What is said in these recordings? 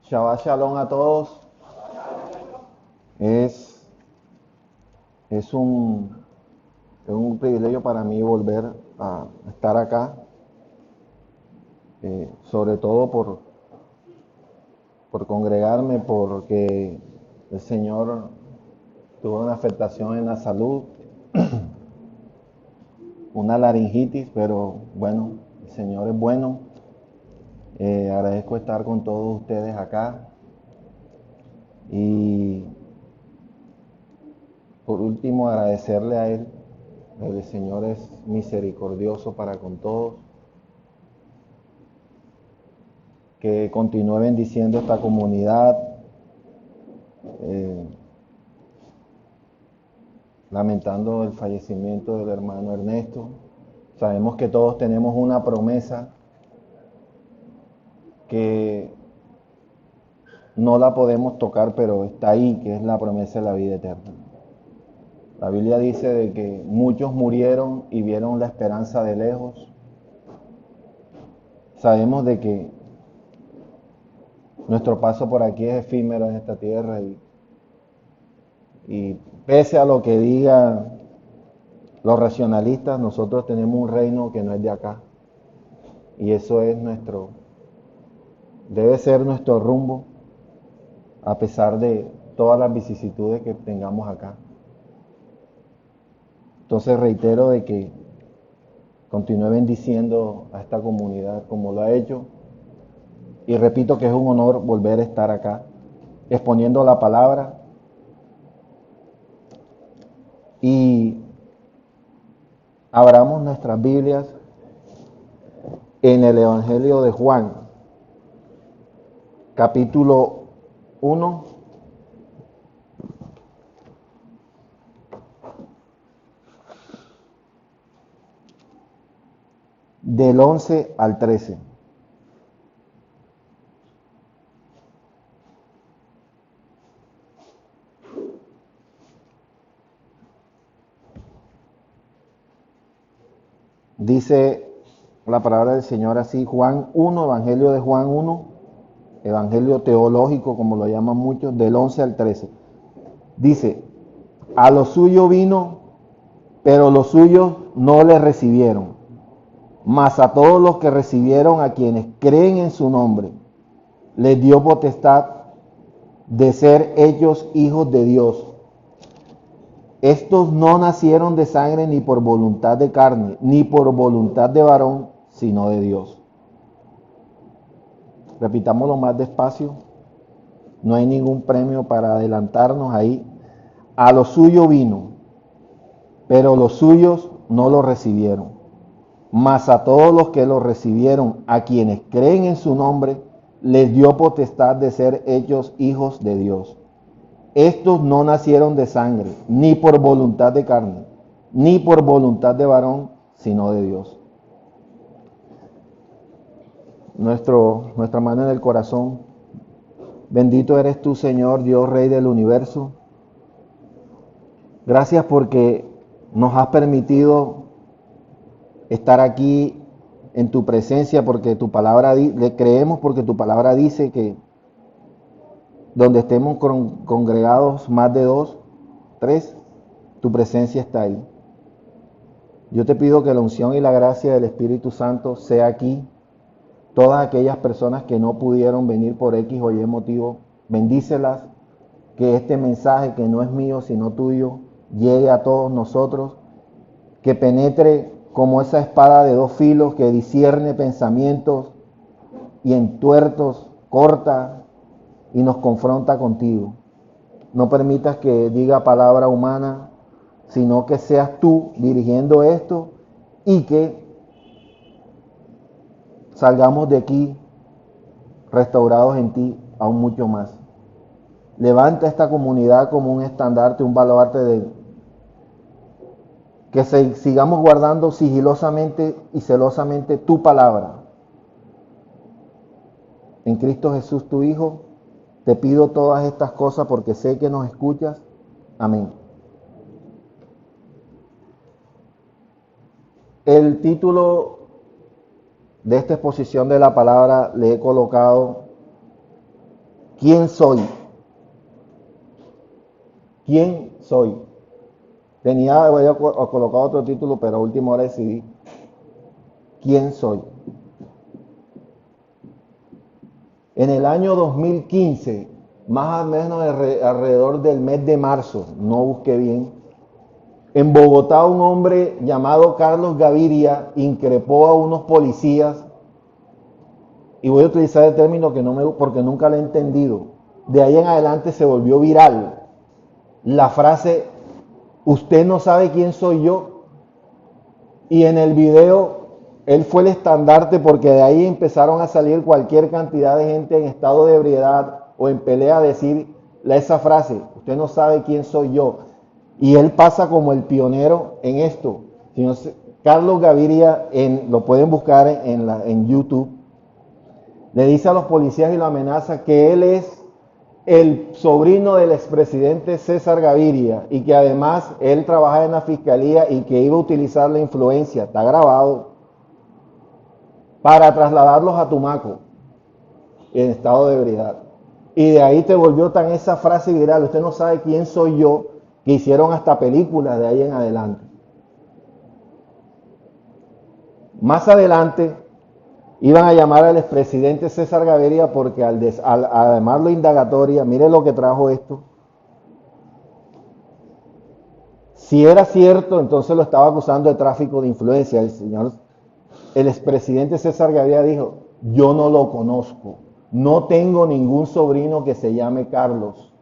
Shabbat Shalom a todos. Es, es un, es un privilegio para mí volver a estar acá, sobre todo por congregarme, porque el Señor tuvo una afectación en la salud, una laringitis, pero bueno, el Señor es bueno. Agradezco estar con todos ustedes acá. Y por último, agradecerle a Él. El Señor es misericordioso para con todos. Que continúe bendiciendo esta comunidad, eh, lamentando el fallecimiento del hermano Ernesto. Sabemos que todos tenemos una promesa que no la podemos tocar, pero está ahí, que es la promesa de la vida eterna. La Biblia dice de que muchos murieron y vieron la esperanza de lejos. Sabemos de que nuestro paso por aquí es efímero en esta tierra y pese a lo que digan los racionalistas, nosotros tenemos un reino que no es de acá. Y eso es debe ser nuestro rumbo, a pesar de todas las vicisitudes que tengamos acá. Entonces reitero de que continúe bendiciendo a esta comunidad como lo ha hecho. Y repito que es un honor volver a estar acá, exponiendo la palabra. Y abramos nuestras Biblias en el Evangelio de Juan, capítulo 1, del 11 al 13. Dice la palabra del Señor así, Juan 1, Evangelio de Juan 1, Evangelio teológico, como lo llaman muchos, del 11 al 13. Dice, a lo suyo vino, pero los suyos no le recibieron. Mas a todos los que recibieron, a quienes creen en su nombre, les dio potestad de ser hechos hijos de Dios. Estos no nacieron de sangre ni por voluntad de carne, ni por voluntad de varón, sino de Dios. Repitámoslo más despacio. No hay ningún premio para adelantarnos ahí. A lo suyo vino, pero los suyos no lo recibieron. Mas a todos los que lo recibieron, a quienes creen en su nombre, les dio potestad de ser hechos hijos de Dios. Estos no nacieron de sangre, ni por voluntad de carne, ni por voluntad de varón, sino de Dios. Nuestra mano en el corazón. Bendito eres tú, Señor, Dios, Rey del universo. Gracias porque nos has permitido estar aquí en tu presencia, porque tu palabra, le creemos porque tu palabra dice que donde estemos congregados más de 2, 3, tu presencia está ahí. Yo te pido que la unción y la gracia del Espíritu Santo sea aquí. Todas aquellas personas que no pudieron venir por X o Y motivo, bendícelas, que este mensaje que no es mío sino tuyo llegue a todos nosotros, que penetre como esa espada de dos filos que discierne pensamientos y entuertos, corta y nos confronta contigo. No permitas que diga palabra humana, sino que seas tú dirigiendo esto y que salgamos de aquí restaurados en ti aún mucho más. Levanta esta comunidad como un estandarte, un baluarte de que sigamos guardando sigilosamente y celosamente tu palabra. En Cristo Jesús, tu Hijo, te pido todas estas cosas porque sé que nos escuchas. Amén. El título de esta exposición de la palabra le he colocado ¿Quién soy? ¿Quién soy? Había colocado otro título, pero a última hora decidí, ¿quién soy? En el año 2015, más o menos alrededor del mes de marzo, no busqué bien, en Bogotá un hombre llamado Carlos Gaviria increpó a unos policías, y voy a utilizar el término que no me porque nunca lo he entendido. De ahí en adelante se volvió viral la frase, usted no sabe quién soy yo, y en el video él fue el estandarte porque de ahí empezaron a salir cualquier cantidad de gente en estado de ebriedad o en pelea a decir esa frase, usted no sabe quién soy yo. Y él pasa como el pionero en esto. Carlos Gaviria, lo pueden buscar en YouTube, le dice a los policías y lo amenaza que él es el sobrino del expresidente César Gaviria y que además él trabaja en la fiscalía y que iba a utilizar la influencia, está grabado, para trasladarlos a Tumaco en estado de ebriedad. Y de ahí te volvió tan esa frase viral, usted no sabe quién soy yo, que hicieron hasta películas de ahí en adelante. Más adelante iban a llamar al expresidente César Gaviria porque además lo indagatoria, mire lo que trajo esto. Si era cierto, entonces lo estaba acusando de tráfico de influencia. El expresidente César Gaviria dijo, yo no lo conozco, no tengo ningún sobrino que se llame Carlos.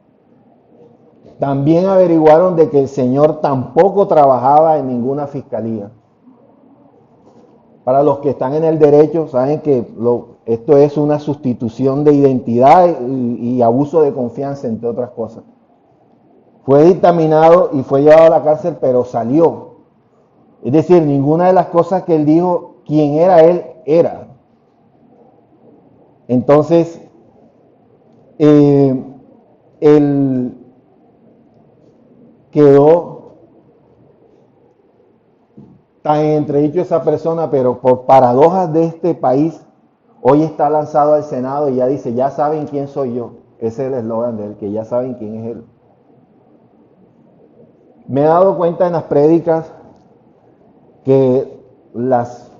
También averiguaron de que el señor tampoco trabajaba en ninguna fiscalía. Para los que están en el derecho, saben que esto es una sustitución de identidad y abuso de confianza, entre otras cosas. Fue dictaminado y fue llevado a la cárcel, pero salió. Es decir, ninguna de las cosas que él dijo, quién era él, era. Entonces, él quedó tan entredicho esa persona, pero por paradojas de este país, hoy está lanzado al Senado y ya dice, ya saben quién soy yo. Ese es el eslogan de él, que ya saben quién es él. Me he dado cuenta en las prédicas que las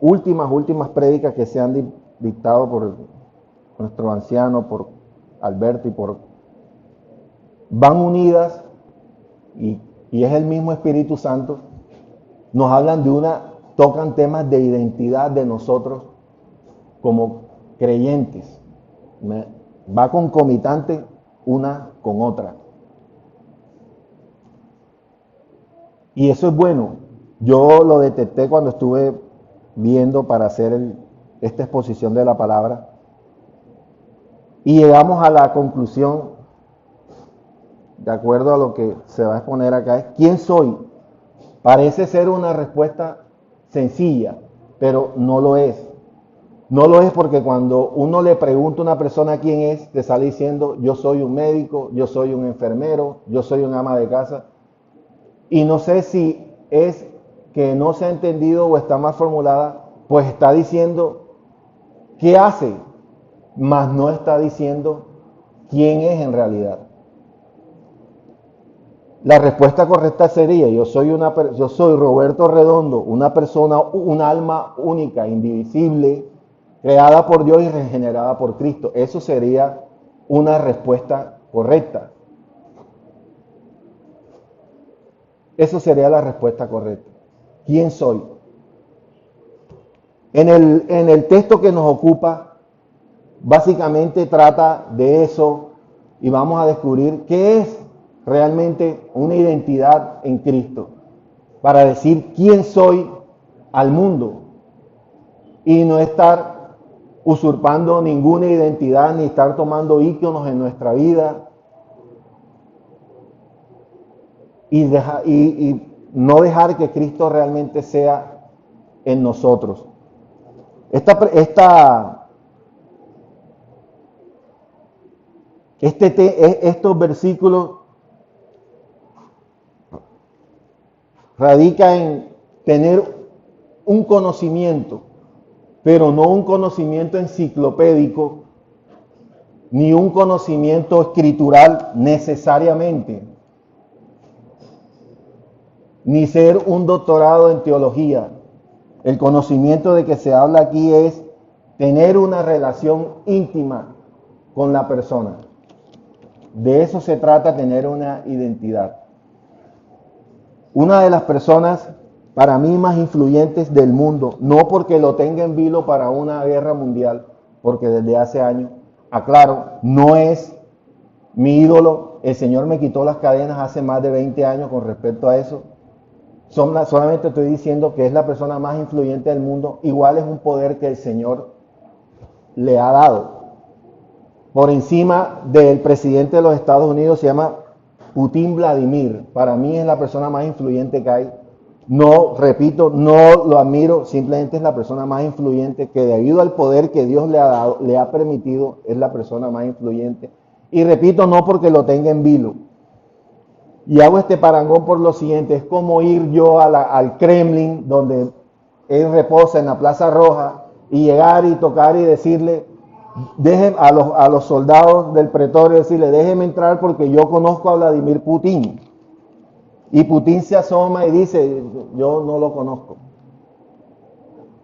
últimas prédicas que se han dictado por nuestro anciano, por Alberto van unidas y es el mismo Espíritu Santo. Nos hablan tocan temas de identidad de nosotros como creyentes. Va concomitante una con otra. Y eso es bueno. Yo lo detecté cuando estuve viendo para hacer esta exposición de la palabra. Y llegamos a la conclusión, de acuerdo a lo que se va a exponer acá, es ¿quién soy? Parece ser una respuesta sencilla, pero no lo es. No lo es porque cuando uno le pregunta a una persona quién es, te sale diciendo yo soy un médico, yo soy un enfermero, yo soy un ama de casa. Y no sé si es que no se ha entendido o está mal formulada, pues está diciendo qué hace, mas no está diciendo quién es en realidad. La respuesta correcta sería, yo soy Roberto Redondo, una persona, un alma única, indivisible, creada por Dios y regenerada por Cristo. Eso sería una respuesta correcta. Eso sería la respuesta correcta. ¿Quién soy? En el texto que nos ocupa, básicamente trata de eso y vamos a descubrir qué es realmente una identidad en Cristo. Para decir quién soy al mundo y no estar usurpando ninguna identidad ni estar tomando íconos en nuestra vida y no dejar que Cristo realmente sea en nosotros. Estos versículos radican en tener un conocimiento, pero no un conocimiento enciclopédico, ni un conocimiento escritural necesariamente, ni ser un doctorado en teología. El conocimiento de que se habla aquí es tener una relación íntima con la persona. De eso se trata, tener una identidad. Una de las personas para mí más influyentes del mundo, no porque lo tenga en vilo para una guerra mundial, porque desde hace años, aclaro, no es mi ídolo. El Señor me quitó las cadenas hace más de 20 años con respecto a eso. Solamente estoy diciendo que es la persona más influyente del mundo. Igual es un poder que el Señor le ha dado. Por encima del presidente de los Estados Unidos, se llama Putin Vladimir. Para mí es la persona más influyente que hay. No, repito, no lo admiro, simplemente es la persona más influyente que debido al poder que Dios le ha dado, le ha permitido, es la persona más influyente. Y repito, no porque lo tenga en vilo. Y hago este parangón por lo siguiente, es como ir yo al Kremlin, donde él reposa en la Plaza Roja, y llegar y tocar y decirle, a los soldados del pretorio, decirle, déjeme entrar porque yo conozco a Vladimir Putin. Y Putin se asoma y dice, yo no lo conozco.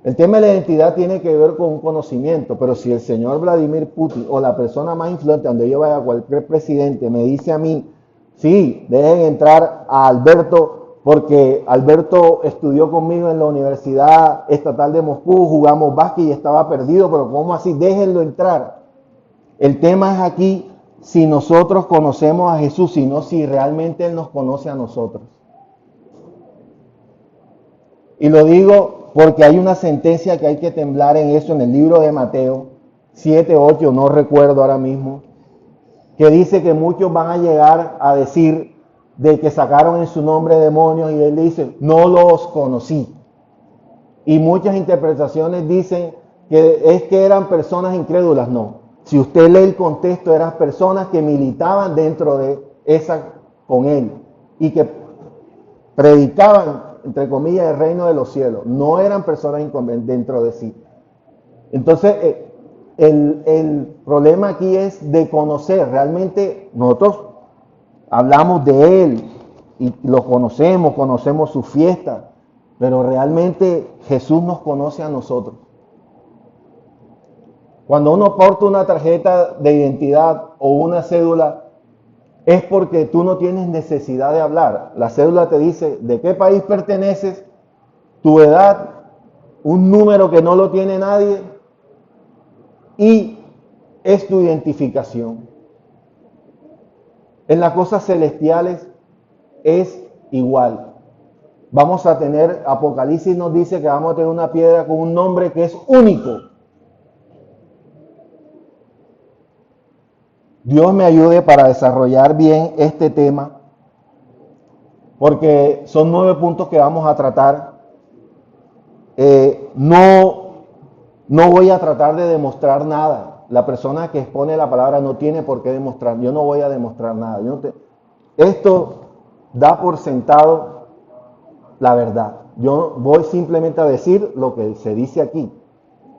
El tema de la identidad tiene que ver con un conocimiento, pero si el señor Vladimir Putin o la persona más influyente, donde yo vaya, cualquier presidente, me dice a mí, sí, dejen entrar a Alberto, porque Alberto estudió conmigo en la Universidad Estatal de Moscú, jugamos básquet y estaba perdido, pero ¿cómo así? Déjenlo entrar. El tema es aquí si nosotros conocemos a Jesús, sino si realmente Él nos conoce a nosotros. Y lo digo porque hay una sentencia que hay que temblar en eso, en el libro de Mateo 7, 8, no recuerdo ahora mismo, que dice que muchos van a llegar a decir de que sacaron en su nombre demonios y Él dice, no los conocí. Y muchas interpretaciones dicen que es que eran personas incrédulas, no. Si usted lee el contexto, eran personas que militaban dentro de esa con Él y que predicaban, entre comillas, el reino de los cielos. No eran personas dentro de sí. Entonces, el problema aquí es de conocer. Realmente nosotros hablamos de Él y lo conocemos sus fiestas, pero realmente Jesús nos conoce a nosotros. Cuando uno porta una tarjeta de identidad o una cédula, es porque tú no tienes necesidad de hablar. La cédula te dice de qué país perteneces, tu edad, un número que no lo tiene nadie y es tu identificación. En las cosas celestiales es igual. Vamos a tener, Apocalipsis nos dice que vamos a tener una piedra con un nombre que es único. Dios me ayude para desarrollar bien este tema, porque son 9 puntos que vamos a tratar. No voy a tratar de demostrar nada. La persona que expone la palabra no tiene por qué demostrar. Yo no voy a demostrar nada. Esto da por sentado la verdad. Yo voy simplemente a decir lo que se dice aquí.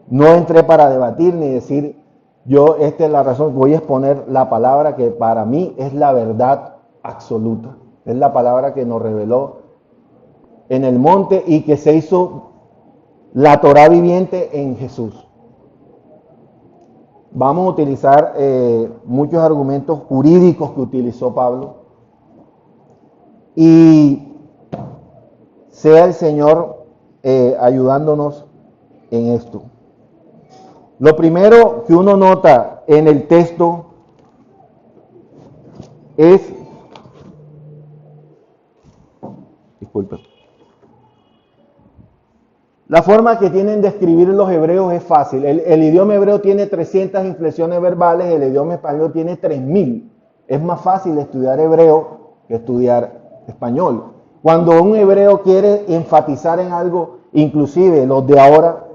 No entré para debatir ni decir, esta es la razón. Voy a exponer la palabra que para mí es la verdad absoluta. Es la palabra que nos reveló en el monte y que se hizo la Torá viviente en Jesús. Vamos a utilizar muchos argumentos jurídicos que utilizó Pablo y sea el Señor ayudándonos en esto. Lo primero que uno nota en el texto es, disculpe, la forma que tienen de escribir los hebreos es fácil. El idioma hebreo tiene 300 inflexiones verbales, el idioma español tiene 3000. Es más fácil estudiar hebreo que estudiar español. Cuando un hebreo quiere enfatizar en algo, inclusive los de ahora,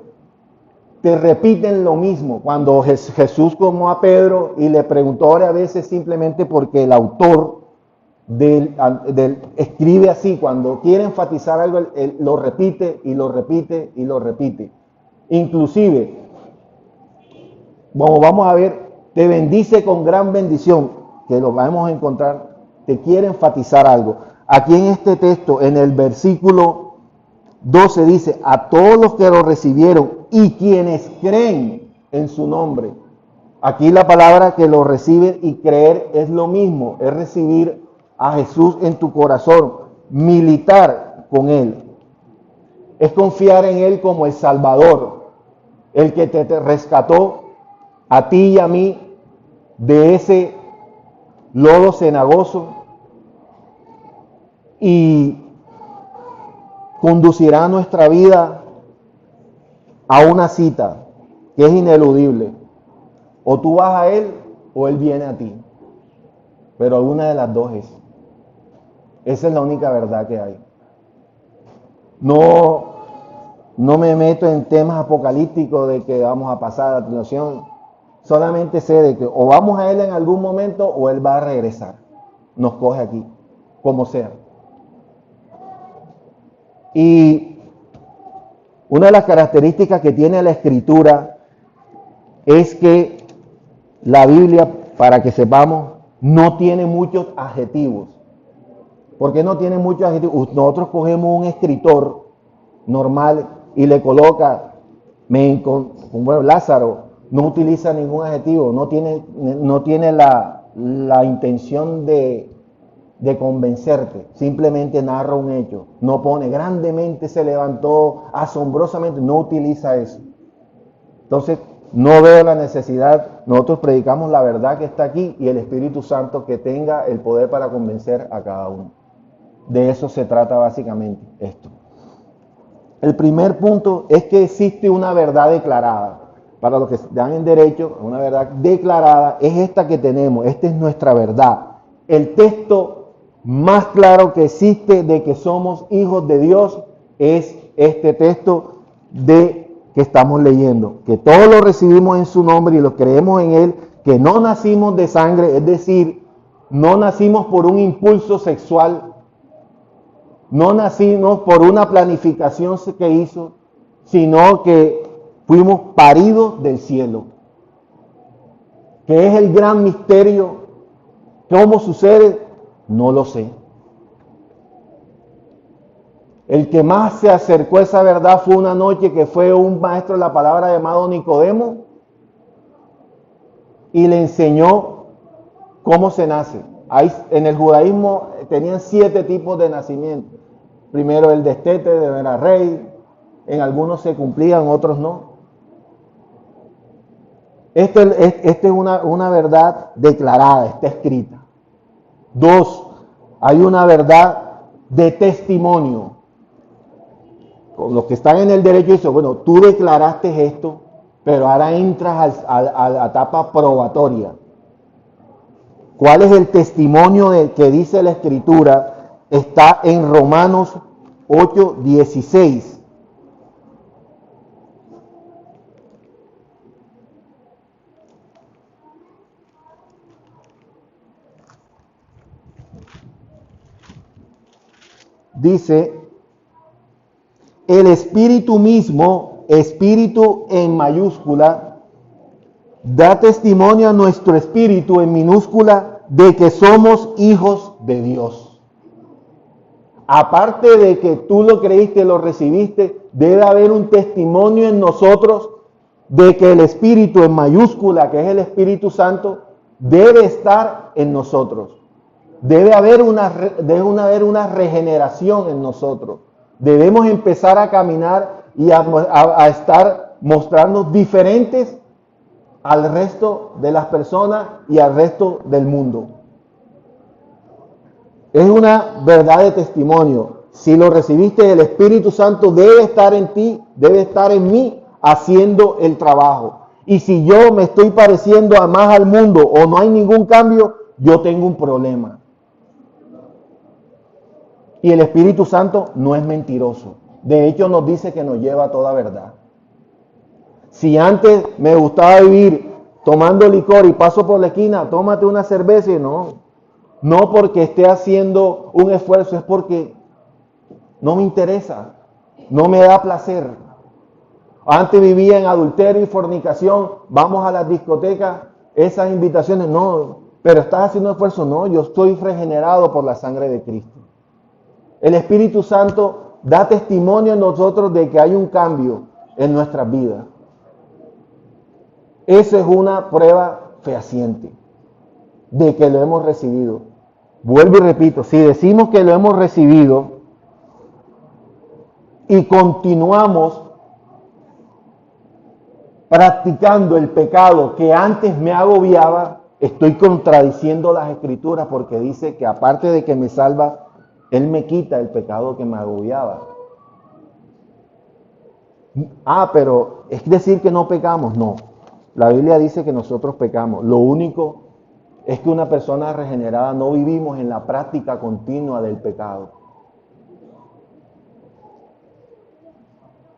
te repiten lo mismo. Cuando Jesús tomó a Pedro y le preguntó, ahora a veces simplemente porque el autor escribe así, cuando quiere enfatizar algo, él lo repite y lo repite y lo repite. Inclusive, vamos a ver te bendice con gran bendición, que lo vamos a encontrar, te quiere enfatizar algo. Aquí en este texto, en el versículo 12 dice, a todos los que lo recibieron y quienes creen en su nombre. Aquí la palabra que lo reciben y creer es lo mismo, es recibir a Jesús en tu corazón, militar con Él. Es confiar en Él como el Salvador, el que te rescató a ti y a mí de ese lodo cenagoso y conducirá nuestra vida a una cita que es ineludible. O tú vas a Él o Él viene a ti. Pero alguna de las dos es. Esa es la única verdad que hay. No me meto en temas apocalípticos de que vamos a pasar a la tribulación. Solamente sé de que o vamos a Él en algún momento o Él va a regresar. Nos coge aquí, como sea. Y una de las características que tiene la Escritura es que la Biblia, para que sepamos, no tiene muchos adjetivos. ¿Por qué no tiene muchos adjetivos? Nosotros cogemos un escritor normal y le coloca, como Lázaro, no utiliza ningún adjetivo, no tiene la intención de convencerte, simplemente narra un hecho, no pone grandemente se levantó, asombrosamente, no utiliza eso. Entonces, no veo la necesidad, nosotros predicamos la verdad que está aquí y el Espíritu Santo que tenga el poder para convencer a cada uno. De eso se trata básicamente esto. El primer punto es que existe una verdad declarada. Para los que dan en derecho, una verdad declarada es esta que tenemos, esta es nuestra verdad. El texto más claro que existe de que somos hijos de Dios es este texto que estamos leyendo, que todos lo recibimos en su nombre y lo creemos en Él, que no nacimos de sangre, es decir, no nacimos por un impulso sexual, no nacimos por una planificación que hizo, sino que fuimos paridos del cielo, que es el gran misterio. ¿Cómo sucede? No lo sé. El que más se acercó a esa verdad fue una noche que fue un maestro de la palabra llamado Nicodemo y le enseñó cómo se nace. En el judaísmo tenían 7 tipos de nacimiento. Primero el destete de ver a rey, en algunos se cumplían, otros no. Esta es una verdad declarada, está escrita. 2, hay una verdad de testimonio. Los que están en el derecho dicen, bueno, tú declaraste esto, pero ahora entras a la etapa probatoria. ¿Cuál es el testimonio que dice la Escritura? Está en Romanos 8:16. Dice, el Espíritu mismo, Espíritu en mayúscula, da testimonio a nuestro espíritu en minúscula de que somos hijos de Dios. Aparte de que tú lo creíste, lo recibiste, debe haber un testimonio en nosotros de que el Espíritu en mayúscula, que es el Espíritu Santo, debe estar en nosotros. Debe haber una regeneración en nosotros. Debemos empezar a caminar y a estar mostrarnos diferentes al resto de las personas y al resto del mundo. Es una verdad de testimonio. Si lo recibiste, el Espíritu Santo debe estar en ti, debe estar en mí haciendo el trabajo. Y si yo me estoy pareciendo más al mundo o no hay ningún cambio, yo tengo un problema. Y el Espíritu Santo no es mentiroso. De hecho, nos dice que nos lleva a toda verdad. Si antes me gustaba vivir tomando licor y paso por la esquina, tómate una cerveza y no porque esté haciendo un esfuerzo, es porque no me interesa, no me da placer. Antes vivía en adulterio y fornicación, vamos a las discotecas, esas invitaciones, no, pero estás haciendo esfuerzo, no, yo estoy regenerado por la sangre de Cristo. El Espíritu Santo da testimonio en nosotros de que hay un cambio en nuestras vidas. Eso es una prueba fehaciente de que lo hemos recibido. Vuelvo y repito, si decimos que lo hemos recibido y continuamos practicando el pecado que antes me agobiaba, estoy contradiciendo las Escrituras porque dice que aparte de que me salva, Él me quita el pecado que me agobiaba. Pero es decir que no pecamos. No, la Biblia dice que nosotros pecamos. Lo único es que una persona regenerada no vivimos en la práctica continua del pecado.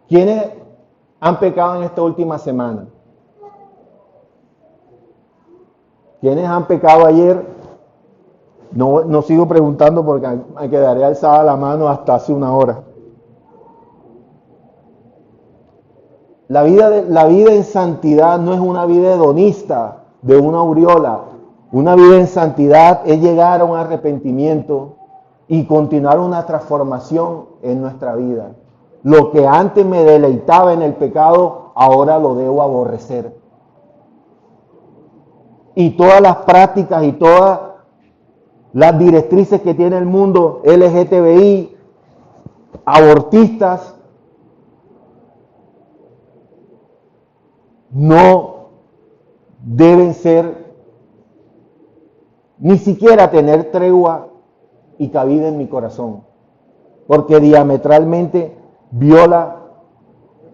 ¿Quiénes han pecado en esta última semana? ¿Quiénes han pecado ayer? No sigo preguntando porque me quedaré alzada la mano hasta hace una hora. La vida en santidad no es una vida hedonista de una aureola. Una vida en santidad es llegar a un arrepentimiento y continuar una transformación en nuestra vida. Lo que antes me deleitaba en el pecado, ahora lo debo aborrecer. Y todas las prácticas y todas las directrices que tiene el mundo LGTBI, abortistas, no deben ser, ni siquiera tener tregua y cabida en mi corazón, porque diametralmente viola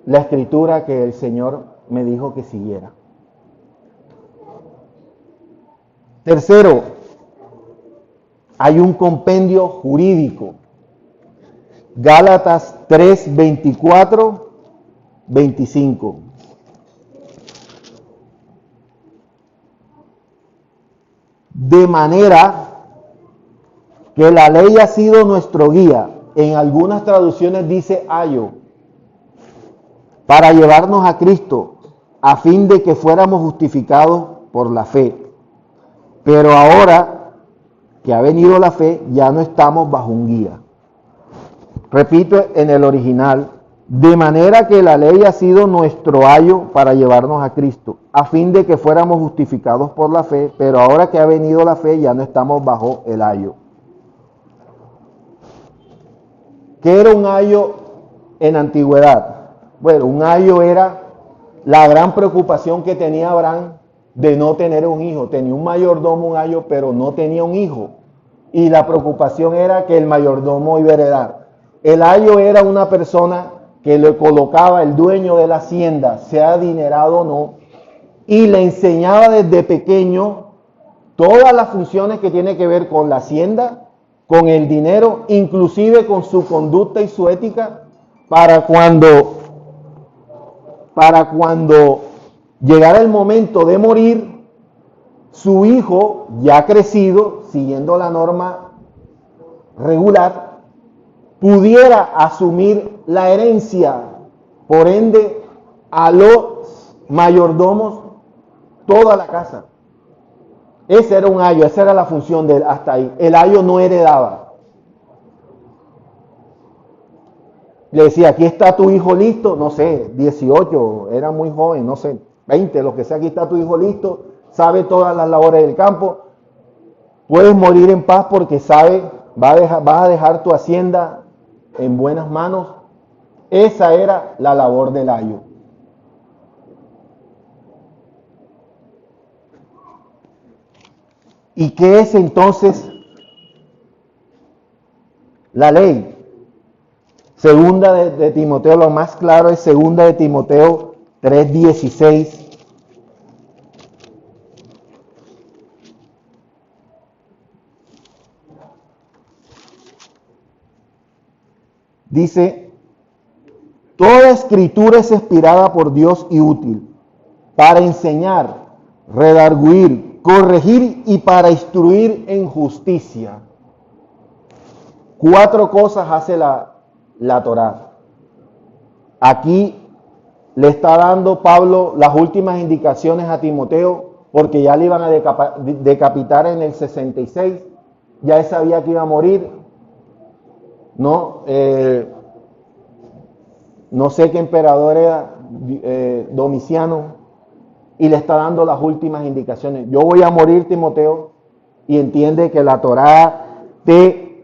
la escritura que el Señor me dijo que siguiera. Tercero, hay un compendio jurídico. Gálatas 3, 24, 25. De manera que la ley ha sido nuestro guía. En algunas traducciones dice ayo, para llevarnos a Cristo, a fin de que fuéramos justificados por la fe. Pero ahora que ha venido la fe, ya no estamos bajo un guía. Repito en el original, de manera que la ley ha sido nuestro ayo para llevarnos a Cristo, a fin de que fuéramos justificados por la fe, pero ahora que ha venido la fe, ya no estamos bajo el ayo. ¿Qué era un ayo en antigüedad? Bueno, un ayo era la gran preocupación que tenía Abraham de no tener un hijo. Tenía un mayordomo, un ayo, pero no tenía un hijo. Y la preocupación era que el mayordomo iba a heredar. El ayo era una persona que le colocaba el dueño de la hacienda, sea adinerado o no, y le enseñaba desde pequeño todas las funciones que tiene que ver con la hacienda, con el dinero, inclusive con su conducta y su ética, para cuando llegara el momento de morir, su hijo, ya crecido, siguiendo la norma regular, pudiera asumir la herencia, por ende, a los mayordomos, toda la casa. Ese era un ayo, esa era la función de él hasta ahí. El ayo no heredaba. Le decía, aquí está tu hijo listo, no sé, 18, era muy joven, no sé, 20, lo que sea, aquí está tu hijo listo, sabe todas las labores del campo, puedes morir en paz porque vas a dejar tu hacienda en buenas manos. Esa era la labor del ayo. ¿Y qué es entonces la ley? Segunda de Timoteo, lo más claro es segunda de Timoteo 3:16. Dice, toda escritura es inspirada por Dios y útil para enseñar, redarguir, corregir y para instruir en justicia. 4 cosas hace la Torá. Aquí le está dando Pablo las últimas indicaciones a Timoteo porque ya le iban a decapitar en el 66, ya él sabía que iba a morir, ¿no? No sé qué emperador era, Domiciano, y le está dando las últimas indicaciones. Yo voy a morir, Timoteo, y entiende que la Torá te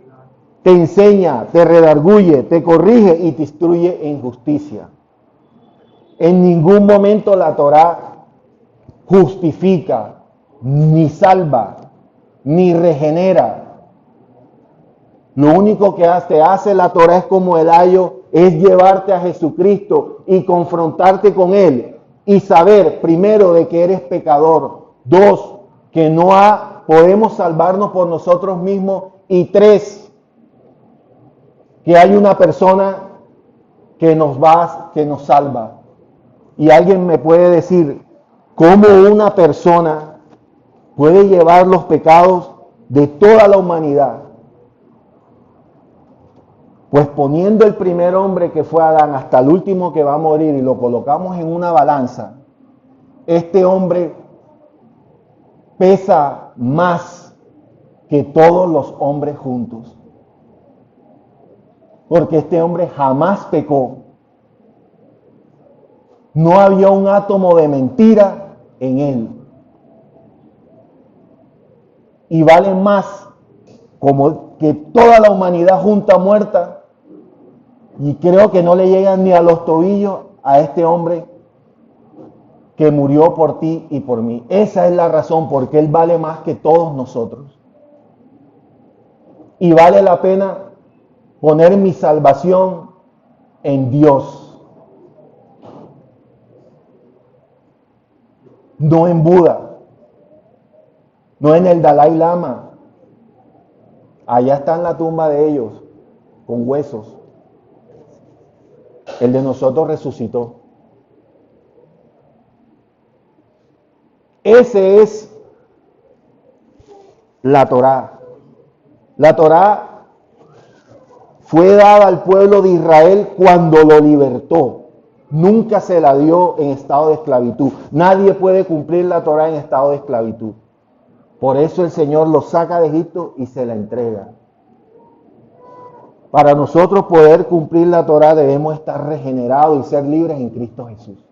enseña, te redarguye, te corrige y te instruye en justicia. En ningún momento la Torá justifica, ni salva, ni regenera. Lo único que te hace la Torá es como el ayo, es llevarte a Jesucristo y confrontarte con Él y saber, primero, de que eres pecador. Dos, que no podemos salvarnos por nosotros mismos. Y tres, que hay una persona que nos salva. Y alguien me puede decir, ¿cómo una persona puede llevar los pecados de toda la humanidad? Pues poniendo el primer hombre que fue Adán hasta el último que va a morir y lo colocamos en una balanza, este hombre pesa más que todos los hombres juntos. Porque este hombre jamás pecó. No había un átomo de mentira en él. Y vale más como que toda la humanidad junta muerta. Y creo que no le llegan ni a los tobillos a este hombre que murió por ti y por mí. Esa es la razón porque Él vale más que todos nosotros. Y vale la pena poner mi salvación en Dios, no en Buda, no en el Dalai Lama. Allá está en la tumba de ellos, con huesos. El de nosotros resucitó. Ese es la Torá. La Torá fue dada al pueblo de Israel cuando lo libertó. Nunca se la dio en estado de esclavitud. Nadie puede cumplir la Torá en estado de esclavitud. Por eso el Señor lo saca de Egipto y se la entrega. Para nosotros poder cumplir la Torá debemos estar regenerados y ser libres en Cristo Jesús.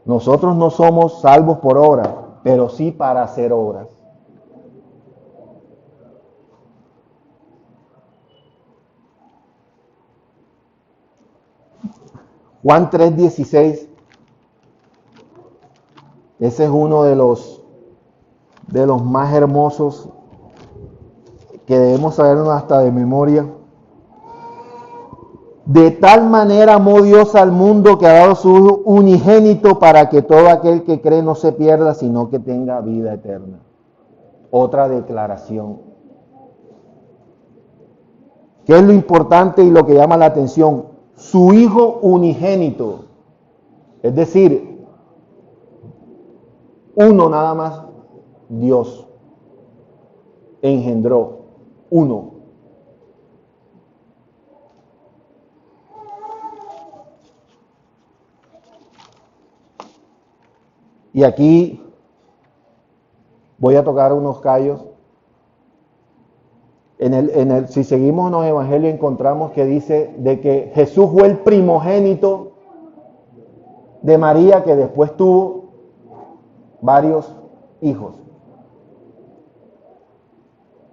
Nosotros no somos salvos por obras, pero sí para hacer obras. Juan 3:16, ese es uno de los más hermosos que debemos sabernos hasta de memoria. De tal manera amó Dios al mundo que ha dado su unigénito para que todo aquel que cree no se pierda, sino que tenga vida eterna. Otra declaración. ¿Qué es lo importante y lo que llama la atención? Su Hijo unigénito. Es decir, uno nada más, Dios engendró uno. Y aquí voy a tocar unos callos. Si seguimos en los evangelios encontramos que dice de que Jesús fue el primogénito de María, que después tuvo varios hijos.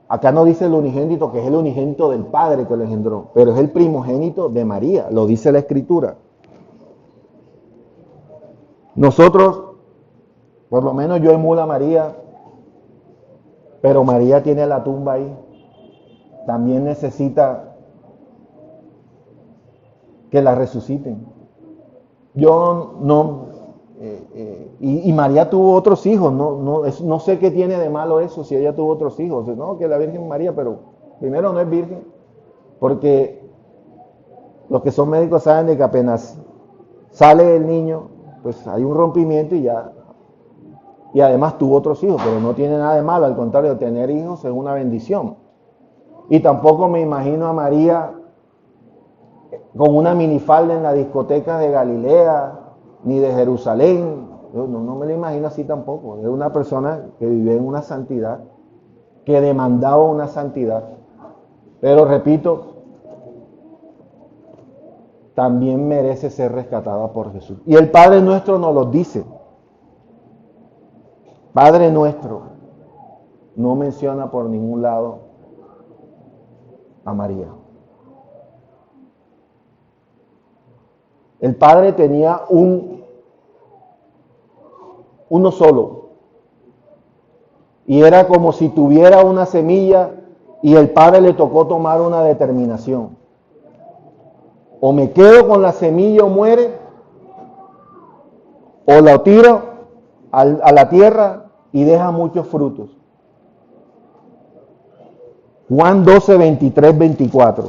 Acá no dice el unigénito, que es el unigénito del Padre que lo engendró, pero es el primogénito de María, lo dice la Escritura. Nosotros, por lo menos yo emulo a María, pero María tiene la tumba ahí. También necesita que la resuciten. Y María tuvo otros hijos, no sé qué tiene de malo eso si ella tuvo otros hijos. No, que la Virgen María, pero primero no es virgen, porque los que son médicos saben de que apenas sale el niño, pues hay un rompimiento y ya. Y además tuvo otros hijos, pero no tiene nada de malo, al contrario, tener hijos es una bendición. Y tampoco me imagino a María con una minifalda en la discoteca de Galilea, ni de Jerusalén, Yo no me lo imagino así tampoco. Es una persona que vive en una santidad, que demandaba una santidad. Pero repito, también merece ser rescatada por Jesús. Y el Padre Nuestro nos lo dice. Padre Nuestro no menciona por ningún lado a María. El Padre tenía uno solo. Y era como si tuviera una semilla y el Padre le tocó tomar una determinación. O me quedo con la semilla o muere, o la tiro a la tierra y deja muchos frutos. Juan 12, 23, 24.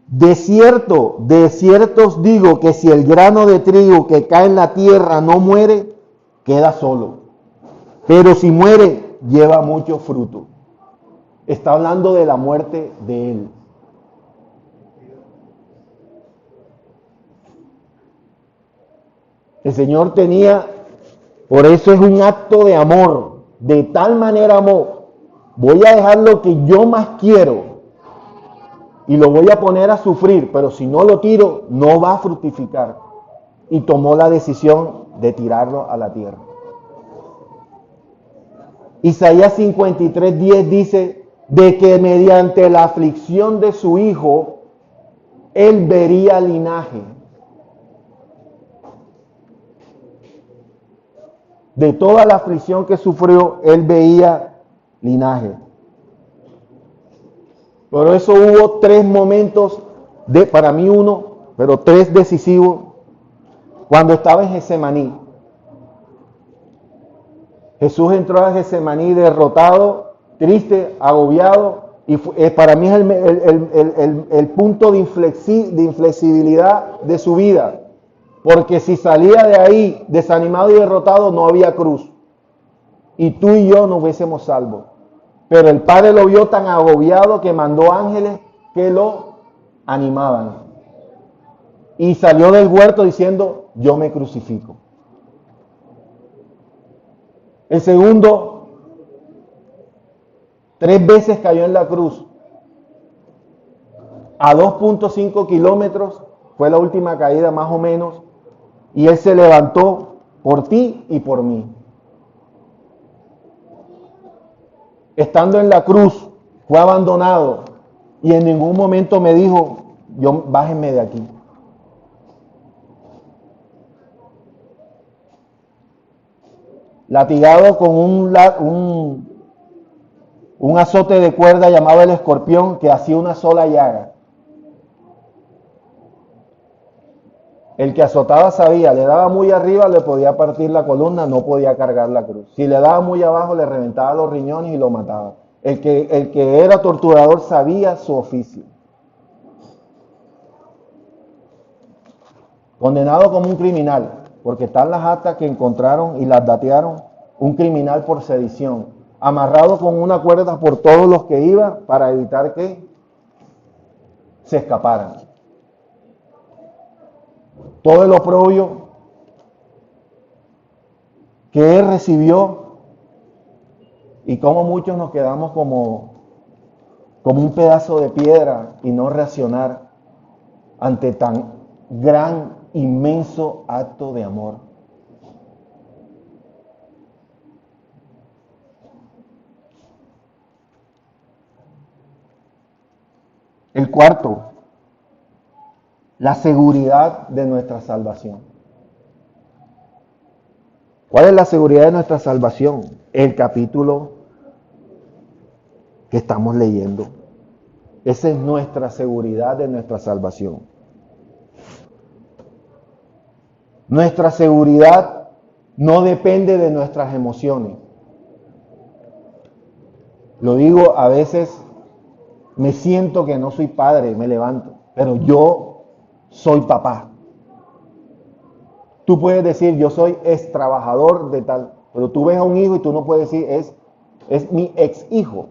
De cierto os digo que si el grano de trigo que cae en la tierra no muere, queda solo. Pero si muere, lleva mucho fruto. Está hablando de la muerte de él. El Señor tenía, por eso es un acto de amor. De tal manera amó, voy a dejar lo que yo más quiero y lo voy a poner a sufrir, pero si no lo tiro, no va a fructificar. Y tomó la decisión de tirarlo a la tierra. Isaías 53:10 dice, de que mediante la aflicción de su hijo, él vería linaje. De toda la aflicción que sufrió, él veía linaje. Por eso hubo 3 momentos, para mí uno, pero 3 decisivos, cuando estaba en Getsemaní. Jesús entró a Getsemaní derrotado, triste, agobiado, y para mí es el punto de inflexibilidad de su vida. Porque si salía de ahí desanimado y derrotado, no había cruz. Y tú y yo nos hubiésemos salvo. Pero el Padre lo vio tan agobiado que mandó ángeles que lo animaban. Y salió del huerto diciendo, yo me crucifico. El segundo, 3 veces cayó en la cruz. A 2.5 kilómetros fue la última caída más o menos. Y Él se levantó por ti y por mí. Estando en la cruz, fue abandonado y en ningún momento me dijo, bájenme de aquí. Latigado con un azote de cuerda llamado el escorpión que hacía una sola llaga. El que azotaba sabía, le daba muy arriba, le podía partir la columna, no podía cargar la cruz. Si le daba muy abajo, le reventaba los riñones y lo mataba. El que era torturador sabía su oficio. Condenado como un criminal, porque están las actas que encontraron y las datearon, un criminal por sedición, amarrado con una cuerda por todos los que iban para evitar que se escaparan. Todo el oprobio que él recibió y como muchos nos quedamos como un pedazo de piedra y no reaccionar ante tan gran, inmenso acto de amor. El cuarto, la seguridad de nuestra salvación. ¿Cuál es la seguridad de nuestra salvación? El capítulo que estamos leyendo. Esa es nuestra seguridad de nuestra salvación. Nuestra seguridad no depende de nuestras emociones. Lo digo, a veces me siento que no soy padre, me levanto, pero yo soy papá. Tú puedes decir, yo soy ex trabajador de tal, pero tú ves a un hijo y tú no puedes decir, es mi ex hijo.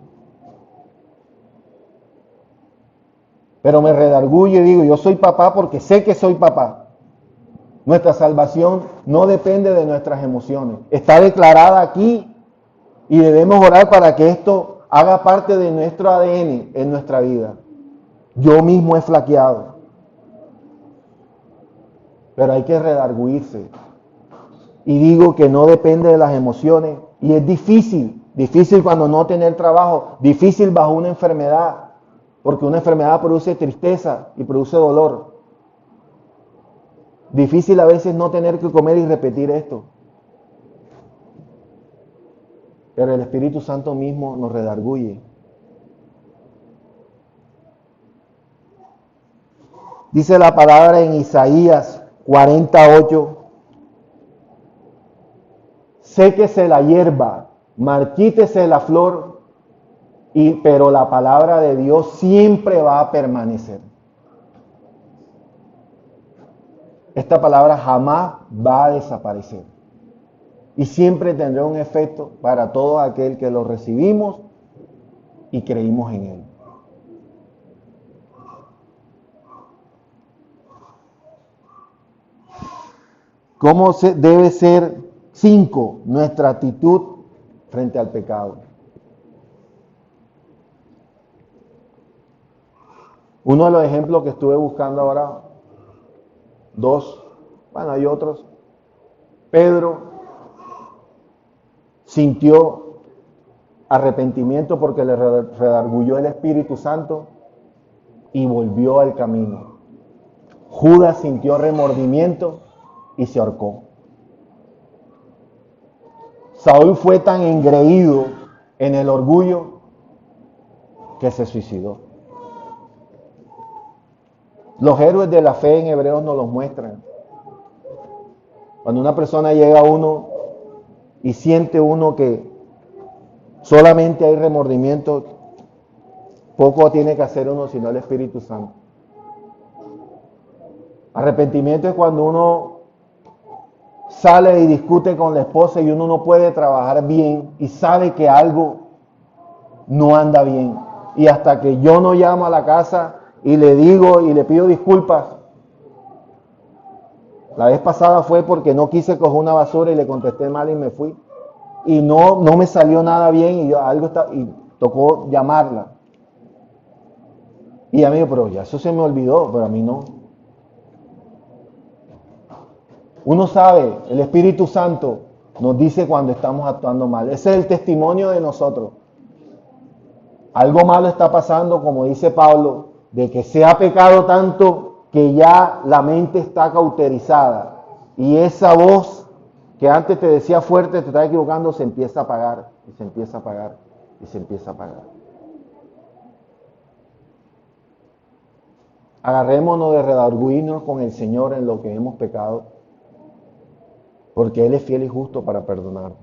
Pero me redarguyo y digo, yo soy papá porque sé que soy papá. Nuestra salvación no depende de nuestras emociones. Está declarada aquí y debemos orar para que esto haga parte de nuestro ADN en nuestra vida. Yo mismo he flaqueado, pero hay que redarguirse. Y digo que no depende de las emociones. Y es difícil cuando no tener trabajo, difícil bajo una enfermedad, porque una enfermedad produce tristeza y produce dolor. Difícil a veces no tener que comer y repetir esto. Pero el Espíritu Santo mismo nos redarguye. Dice la palabra en Isaías 48, séquese la hierba, marchítese la flor, pero la palabra de Dios siempre va a permanecer. Esta palabra jamás va a desaparecer. Y siempre tendrá un efecto para todo aquel que lo recibimos y creímos en él. ¿Cómo debe ser 5 nuestra actitud frente al pecado? Uno de los ejemplos que estuve buscando ahora, 2, bueno, hay otros. Pedro sintió arrepentimiento porque le redarguyó el Espíritu Santo y volvió al camino. Judas sintió remordimiento y se ahorcó. Saúl fue tan engreído en el orgullo que se suicidó. Los héroes de la fe en Hebreos nos los muestran. Cuando una persona llega a uno y siente uno que solamente hay remordimiento, poco tiene que hacer uno sino el Espíritu Santo. Arrepentimiento es cuando uno sale y discute con la esposa y uno no puede trabajar bien y sabe que algo no anda bien. Y hasta que yo no llamo a la casa y le digo y le pido disculpas. La vez pasada fue porque no quise coger una basura y le contesté mal y me fui. Y no me salió nada bien y tocó llamarla. Y ella me dijo, pero ya eso se me olvidó, pero a mí no. Uno sabe, el Espíritu Santo nos dice cuando estamos actuando mal. Ese es el testimonio de nosotros. Algo malo está pasando, como dice Pablo, de que se ha pecado tanto que ya la mente está cauterizada. Y esa voz que antes te decía fuerte, te está equivocando, se empieza a apagar, y se empieza a apagar, y se empieza a apagar. Agarrémonos de redarguirnos con el Señor en lo que hemos pecado, porque Él es fiel y justo para perdonar.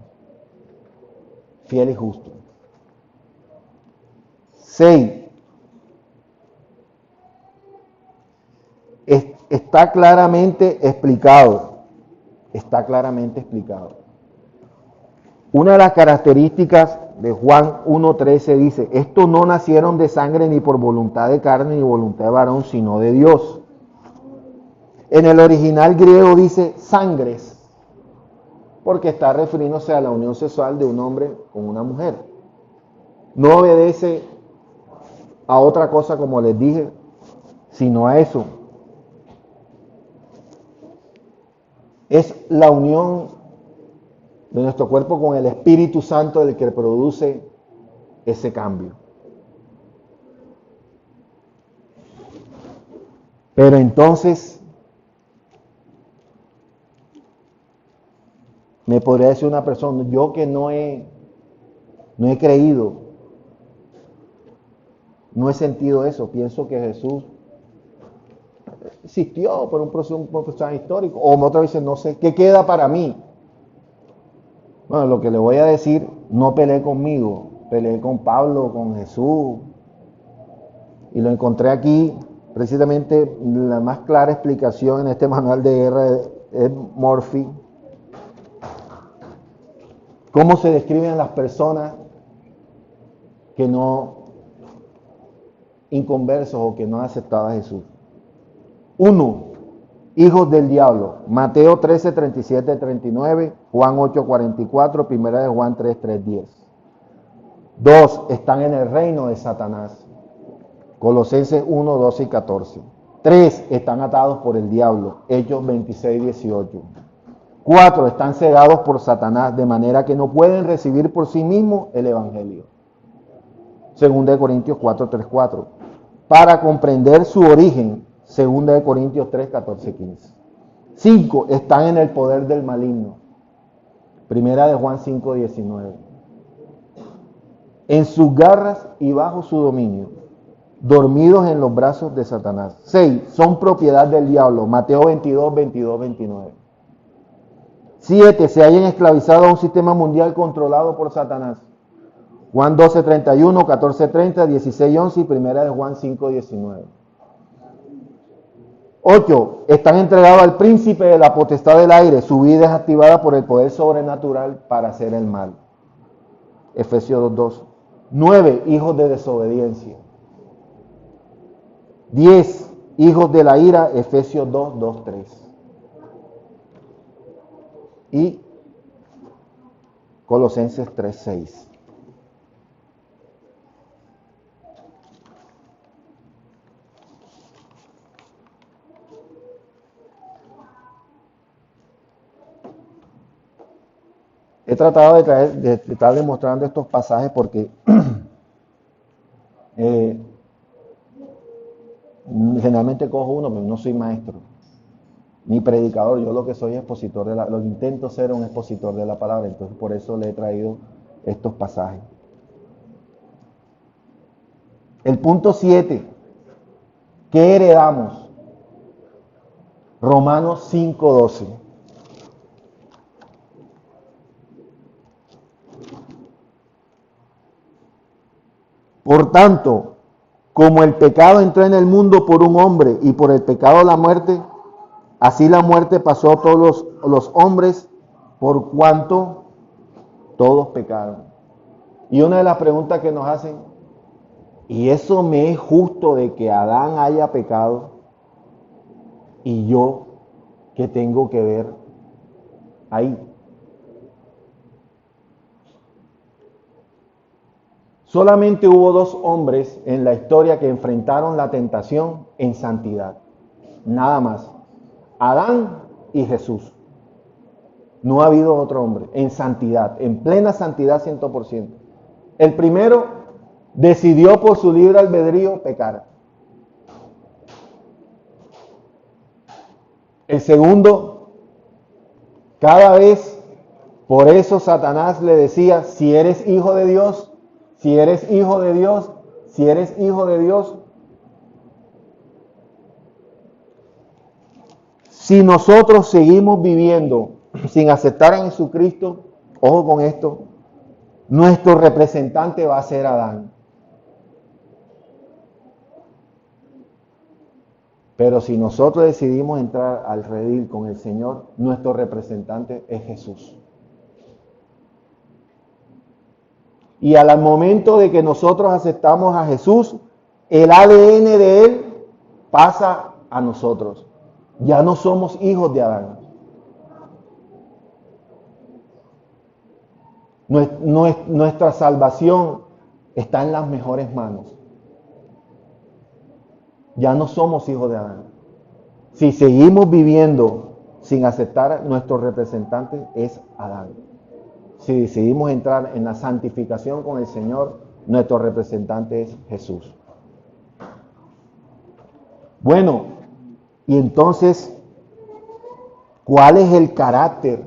Fiel y justo. 6. Está claramente explicado. Está claramente explicado. Una de las características de Juan 1:13 dice, estos no nacieron de sangre ni por voluntad de carne ni voluntad de varón, sino de Dios. En el original griego dice sangres, porque está refiriéndose a la unión sexual de un hombre con una mujer. No obedece a otra cosa, como les dije, sino a eso. Es la unión de nuestro cuerpo con el Espíritu Santo el que produce ese cambio. Pero entonces, me podría decir una persona, yo que no he creído, no he sentido eso, pienso que Jesús existió por un proceso histórico, o otra vez no sé, ¿qué queda para mí? Bueno, lo que le voy a decir, no peleé conmigo, peleé con Pablo, con Jesús, y lo encontré aquí, precisamente la más clara explicación en este manual de guerra es Murphy. ¿Cómo se describen las personas que no inconversos o que no han aceptado a Jesús. 1. Hijos del diablo. Mateo 13, 37, 39, Juan 8, 44, Primera de Juan 3, 3, 10. 2. Están en el reino de Satanás. Colosenses 1, 12 y 14. 3. Están atados por el diablo. Hechos 26, 18. 4. Están cegados por Satanás, de manera que no pueden recibir por sí mismos el evangelio. 2 Corintios 4, 3, 4. Para comprender su origen, 2 Corintios 3, 14, 15. 5. Están en el poder del maligno. 1 de Juan 5, 19. En sus garras y bajo su dominio, dormidos en los brazos de Satanás. 6. Son propiedad del diablo. Mateo 22, 22, 29. 7. Se hayan esclavizado a un sistema mundial controlado por Satanás. Juan 12, 31, 14, 30, 16, 11 y 1 de Juan 5, 19. 8. Están entregados al príncipe de la potestad del aire. Su vida es activada por el poder sobrenatural para hacer el mal. Efesios 2, 2. 9. Hijos de desobediencia. 10. Hijos de la ira. Efesios 2, 2, 3. Y Colosenses 3, 6. He tratado de estar demostrando estos pasajes porque generalmente cojo uno, pero no soy maestro, ni predicador. Yo lo que soy es expositor lo que intento ser un expositor de la palabra. Entonces por eso le he traído estos pasajes. El punto 7. ¿Qué heredamos? Romanos 5, 12. Por tanto, como el pecado entró en el mundo por un hombre y por el pecado la muerte, así la muerte pasó a todos los hombres por cuanto todos pecaron. Y una de las preguntas que nos hacen, ¿y eso me es justo de que Adán haya pecado y yo qué tengo que ver ahí? Solamente hubo 2 hombres en la historia que enfrentaron la tentación en santidad. Nada más. Adán y Jesús. No ha habido otro hombre en santidad, en plena santidad 100%. El primero decidió por su libre albedrío pecar. El segundo, cada vez, por eso Satanás le decía, si eres hijo de Dios, si eres hijo de Dios, si eres hijo de Dios. Si nosotros seguimos viviendo sin aceptar a Jesucristo, ojo con esto, nuestro representante va a ser Adán. Pero si nosotros decidimos entrar al redil con el Señor, nuestro representante es Jesús. Y al momento de que nosotros aceptamos a Jesús, el ADN de Él pasa a nosotros. Ya no somos hijos de Adán. Nuestra salvación está en las mejores manos. Ya no somos hijos de Adán. Si seguimos viviendo sin aceptar, nuestro representante es Adán. Si decidimos entrar en la santificación con el Señor, nuestro representante es Jesús. Bueno, y entonces, ¿cuál es el carácter?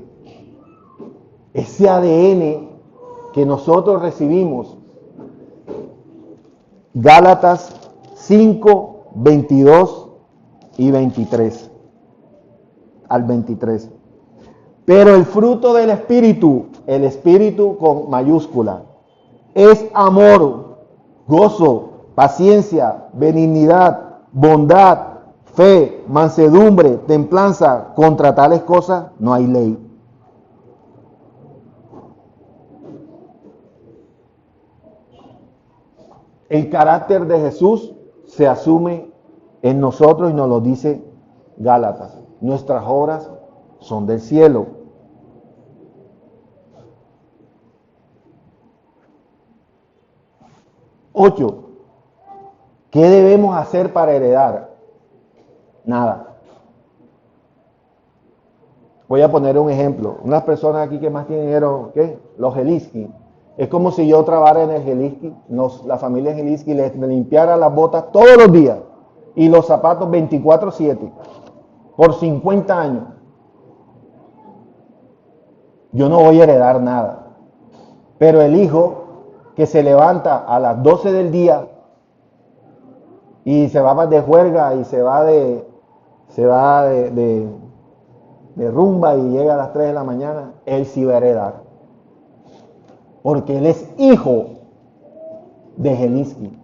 Ese ADN que nosotros recibimos. Gálatas 5, 22 y 23 al 23. Pero el fruto del Espíritu, el Espíritu con mayúscula, es amor, gozo, paciencia, benignidad, bondad, fe, mansedumbre, templanza. Contra tales cosas no hay ley. El carácter de Jesús se asume en nosotros y nos lo dice Gálatas. Nuestras obras son del cielo. Ocho. ¿Qué debemos hacer para heredar? Nada. Voy a poner un ejemplo. Unas personas aquí que más tienen dinero, ¿qué? Los Geliski. Es como si yo trabajara en el Geliski, la familia Geliski les limpiara las botas todos los días y los zapatos 24/7 por 50 años. Yo no voy a heredar nada. Pero el hijo que se levanta a las 12 del día y se va de juerga y se va de rumba y llega a las 3 de la mañana, él sí va a heredar. Porque él es hijo de Geliski.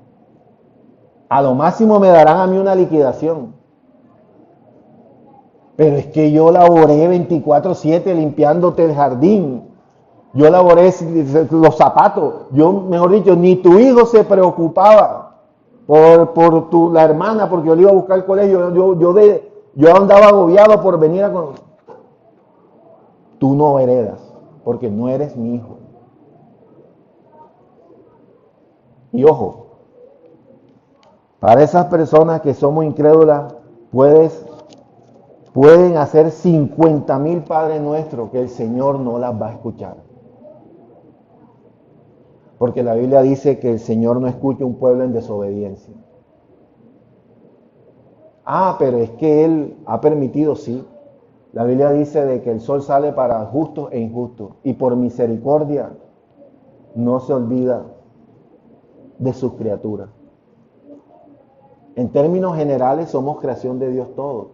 A lo máximo me darán a mí una liquidación. Pero es que yo laboré 24/7 limpiándote el jardín. Yo laboré los zapatos. Yo, mejor dicho, ni tu hijo se preocupaba por la hermana, porque yo le iba a buscar el colegio. Yo andaba agobiado por venir a... Tú no heredas, porque no eres mi hijo. Y ojo, para esas personas que somos incrédulas, pueden hacer 50,000 Padres Nuestros que el Señor no las va a escuchar. Porque la Biblia dice que el Señor no escucha un pueblo en desobediencia. Pero es que Él ha permitido, sí. La Biblia dice de que el sol sale para justos e injustos. Y por misericordia no se olvida de sus criaturas. En términos generales somos creación de Dios todos.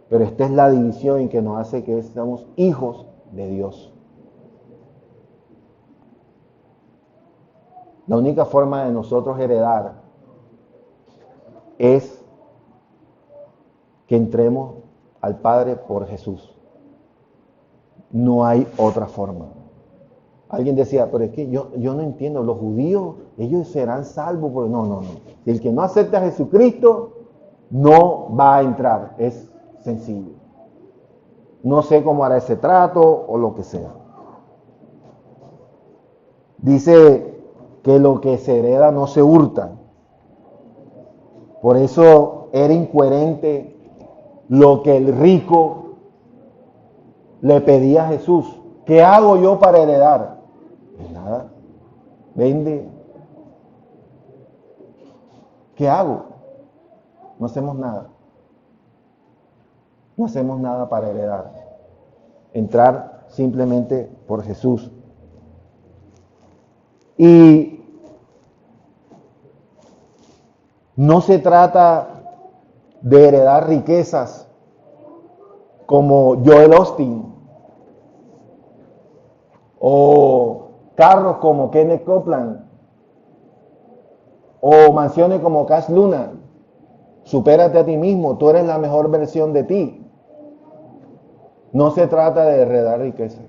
Pero esta es la división en que nos hace que seamos hijos de Dios. La única forma de nosotros heredar es que entremos al Padre por Jesús. No hay otra forma. Alguien decía, pero es que yo no entiendo, los judíos, ellos serán salvos. No. El que no acepta a Jesucristo no va a entrar. Es sencillo. No sé cómo hará ese trato o lo que sea. Dice que lo que se hereda no se hurta. Por eso era incoherente lo que el rico le pedía a Jesús. ¿Qué hago yo para heredar? Pues nada. Vende. ¿Qué hago? No hacemos nada. No hacemos nada para heredar. Entrar simplemente por Jesús. Y no se trata de heredar riquezas como Joel Osteen o carros como Kenneth Copeland o mansiones como Cash Luna. Supérate a ti mismo, tú eres la mejor versión de ti. No se trata de heredar riquezas.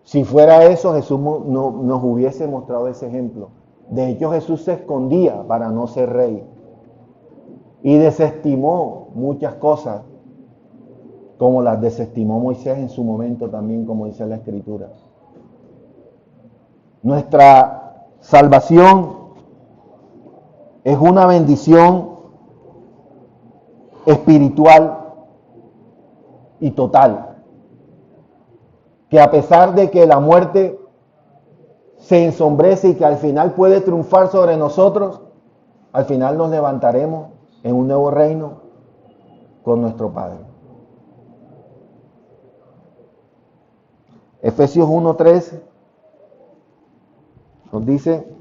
Si fuera eso, Jesús nos hubiese mostrado ese ejemplo. De hecho, Jesús se escondía para no ser rey. Y desestimó muchas cosas, como las desestimó Moisés en su momento también, como dice la Escritura. Nuestra salvación es una bendición espiritual y total. Que a pesar de que la muerte se ensombrece y que al final puede triunfar sobre nosotros, al final nos levantaremos en un nuevo reino con nuestro Padre. Efesios 1:3 nos dice: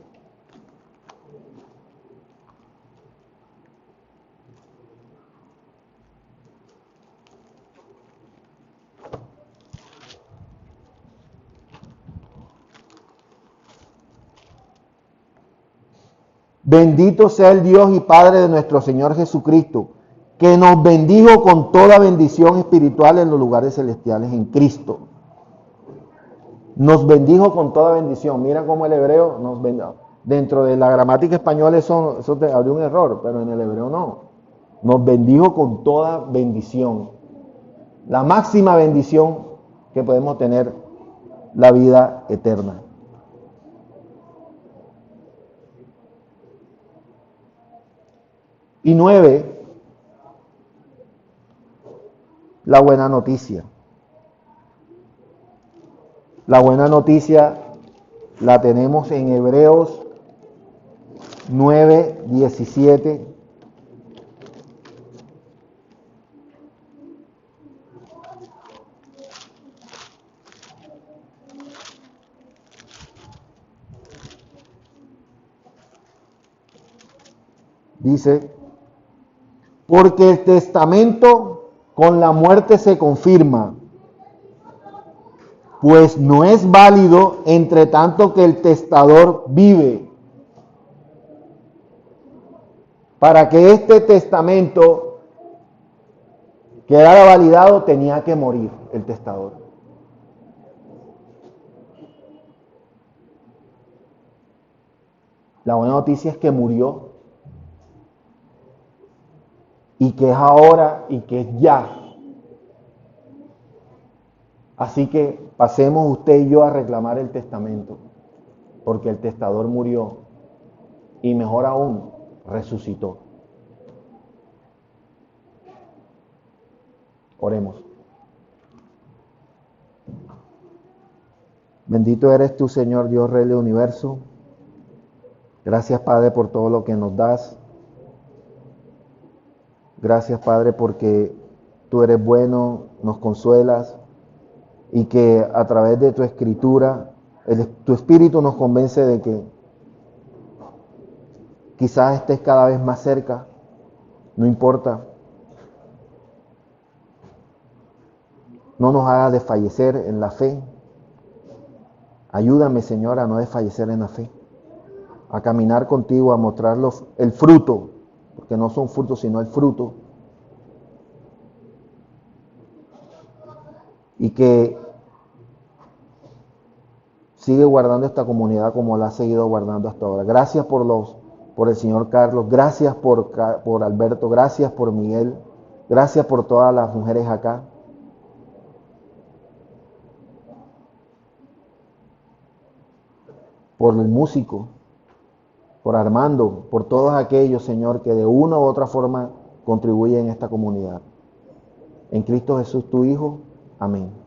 bendito sea el Dios y Padre de nuestro Señor Jesucristo, que nos bendijo con toda bendición espiritual en los lugares celestiales en Cristo. Nos bendijo con toda bendición. Mira cómo el hebreo nos bendijo. Dentro de la gramática española eso te abrió un error, pero en el hebreo no. Nos bendijo con toda bendición. La máxima bendición que podemos tener, la vida eterna. Y 9, la buena noticia. La buena noticia la tenemos en Hebreos 9:17. Dice, porque el testamento con la muerte se confirma, pues no es válido entre tanto que el testador vive. Para que este testamento quedara validado tenía que morir el testador. La buena noticia es que murió y que es ahora y que es ya. Así que pasemos usted y yo a reclamar el testamento, porque el testador murió y mejor aún, resucitó. Oremos. Bendito eres tú, Señor Dios, Rey del universo. Gracias, Padre, por todo lo que nos das. Gracias, Padre, porque tú eres bueno, nos consuelas y que a través de tu escritura, tu espíritu nos convence de que quizás estés cada vez más cerca, no importa. No nos hagas desfallecer en la fe. Ayúdame, Señor, a no desfallecer en la fe, a caminar contigo, a mostrar el fruto, porque no son frutos, sino el fruto. Y que sigue guardando esta comunidad como la ha seguido guardando hasta ahora. Gracias por el señor Carlos, gracias por Alberto, gracias por Miguel, gracias por todas las mujeres acá. Por el músico, por Armando, por todos aquellos, Señor, que de una u otra forma contribuyen a esta comunidad. En Cristo Jesús, tu Hijo. Amén.